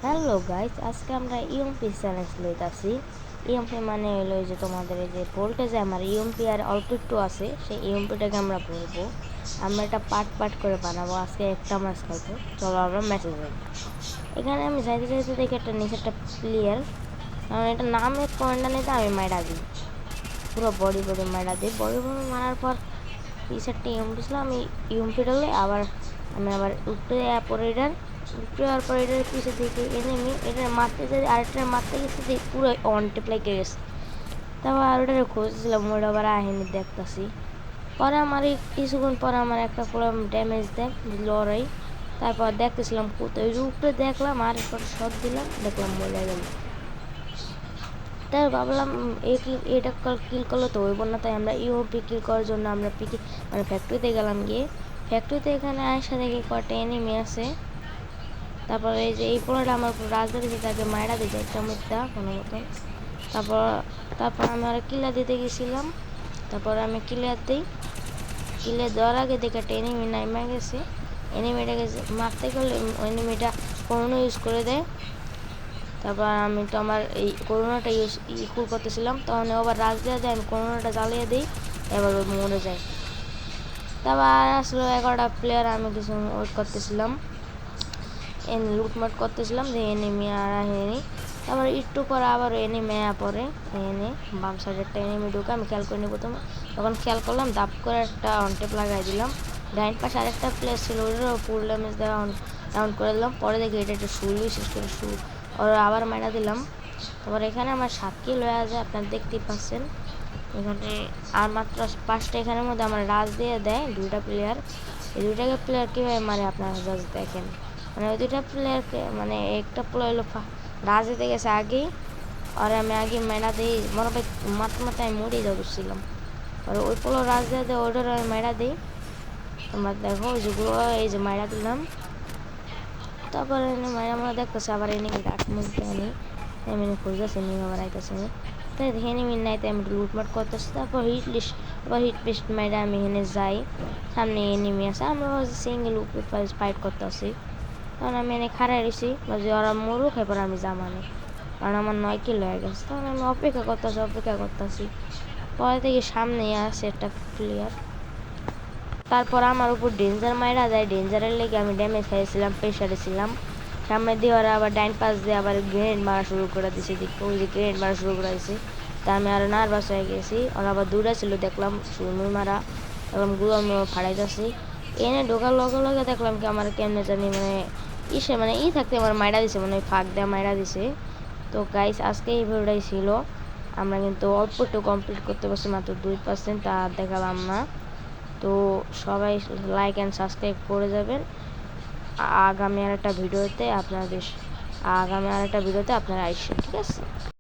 Hello guys, আজকে আমরা EMP challenge লইতাছি। EMP মানে হলো যে তোমাদের এই যে ভোল্টেজে আমার ইএমপি আর অল্প একটু আছে, সেই ইএমপিটাকে আমরা বলবো। আমরা এটা পার্ট করে বানাবো। আজকে একটা ম্যাচ খেলবো। চলো আমরা ম্যাচে যাই। এখানে আমি যাইতে দেখি একটা নিচে একটা প্লেয়ার, কারণ এটা নামের পয়েন্টটা নিতে আমি মাইরা দিই, পুরো বডি মাইরা দিই। বডি মারার পর পিছারটা ইএমপি ছিল, আমি ইএমপিটা আমি আবার উঠে পরে যাওয়ার পর এটার পিছিয়ে থেকে এনিমি এটার মারতে যাই, আরেকটার মারতে গেছে যে পুরো অন টেপ লেগে গেছে। তারপর আর ওটারে খুঁজছিলাম, ওটা আবার আহেনি দেখতেছি। পরে আমার কিছুক্ষণ পরে আমার একটা পুরো ড্যামেজ দেয় লড়াই। তারপর দেখতেছিলাম কোথায় উপরে দেখলাম, আর এরপর শট দিলাম, দেখলাম মরে গেল। তাই ভাবলাম এটা কিল করলে তো হইব না, তাই আমরা ইউপি কিল করার জন্য আমরা ফ্যাক্টরিতে গেলাম। গিয়ে ফ্যাক্টরিতে এখানে আসা দেখি কয়টা এনিমি আছে। তারপরে এই যে এই পোলাটা আমার রাজবাড়ি থেকে তাকে মায়েরা দিয়ে যায় চমৎটা কোনো মতন। তারপর আমি আর কিলার দিতে গেছিলাম। তারপর আমি কিলার দিই, কিলে দেওয়ার আগে দেখে একটা এনিমি নাইমা গেছে। এনিমিটাকে মারতে গেলে এনিমিটা করোনা ইউজ করে দেয়। তারপর আমি তো আমার এই করোনাটা কুল করতেছিলাম, তখন আবার রাজ দেওয়া যায়, আমি করোনাটা জ্বালিয়ে দিই, এবার ওই মরে যায়। তারপর আসলো 11টা প্লেয়ার, আমি কিছু ওয়েট করতেছিলাম, লুটমাট করতেছিলাম যে এনিমি আর আহেনি। তারপর একটু পরে আবার এনিমি পরে এনে বাম সাইডেরটা এনিমি ঢুকে আমি খেয়াল করিনি প্রথমে, তখন খেয়াল করলাম দাপ করে একটা অনটেপ লাগাই দিলাম। ডাইন পাশে আরেকটা প্লেস ছিল, ওটারও ফুল ড্যামেজ দেওয়া রাউন্ড করে দিলাম। পরে দেখি এটা একটা শু বিশেষ করে শু ওরা আবার মারা দিলাম। তারপর এখানে আমার 7 কিল হয়ে যায়, আপনারা দেখতেই পাচ্ছেন। এখানে আর মাত্র 5টা, এখানের মধ্যে আমার রাজ দিয়ে দেয় 2টা প্লেয়ার। এই 2টাকে প্লেয়ার কীভাবে মারে আপনারা জাস্ট দেখেন। মানে ওই 2টা প্লেয়ারকে একটা প্লেয়ার হলো রাজ দিতে গেছে আগেই, আর আমি আগে মেরা দিই, মনে হয় মাত্র আমি মরেই যাচ্ছিলাম। আর ওই পোলো রাজ দিয়ে দেয়, ওইটার আমি মেরা দিই। তোমরা দেখো যেগুলো এই যে মাইরা দিলাম। তারপরে মাইরা আমরা দেখতেছে আবার এনিমি মধ্যে এমনি খুঁজতেছে, এনিমি আবার আইতেছে। তাই এনিমি নাই, তাই আমি লুটমাট করতেছি। তারপর হিট লিস্ট মাইরা আমি এখানে যাই, সামনে এনিমি আছে, আমরা সিঙ্গেল উপরে ফাইট করতেছি। তখন আমি এনে খাড়াই রয়েছি, যে ওরা মরুক, এরপর আমি জামানে, কারণ আমার 9 কিল হয়ে গেছে। তখন আমি অপেক্ষা করতেছি। পরে থেকে সামনে আসে একটা প্লেয়ার, তারপর আমার উপর ডেঞ্জার মাইরা যায়। ডেঞ্জারের লেগে আমি ড্যামেজ খাইছিলাম, প্রেশারে ছিলাম। সামনে দিয়ে ওরা আবার ডাইন পাশ দিয়ে আবার গ্রেনেড মারা শুরু করে দিয়েছে, দেখো ওই যে গ্রেনেড মারা শুরু করে দিয়েছে। তা আমি আরও নার্ভাস হয়ে গেছি। ওরা আবার দূরে ছিল, দেখলাম সুরমুই মারা, দেখলাম গুলো আমি ফাড়াইতেছি। এনে ঢোকার লগে দেখলাম কি আমার কেমনে জানি থাকতে আমার মাইরা দিছে, ফাঁক দেওয়া মাইরা দিছে। তো গাইস, আজকে এই ভিডিওটাই ছিল। আমরা কিন্তু অল্প একটু কমপ্লিট করতে পারছি, মাত্র 2%, তা দেখালাম না। তো সবাই লাইক অ্যান্ড সাবস্ক্রাইব করে যাবেন। আগামী আর একটা ভিডিওতে আপনারা আসছেন, ঠিক আছে?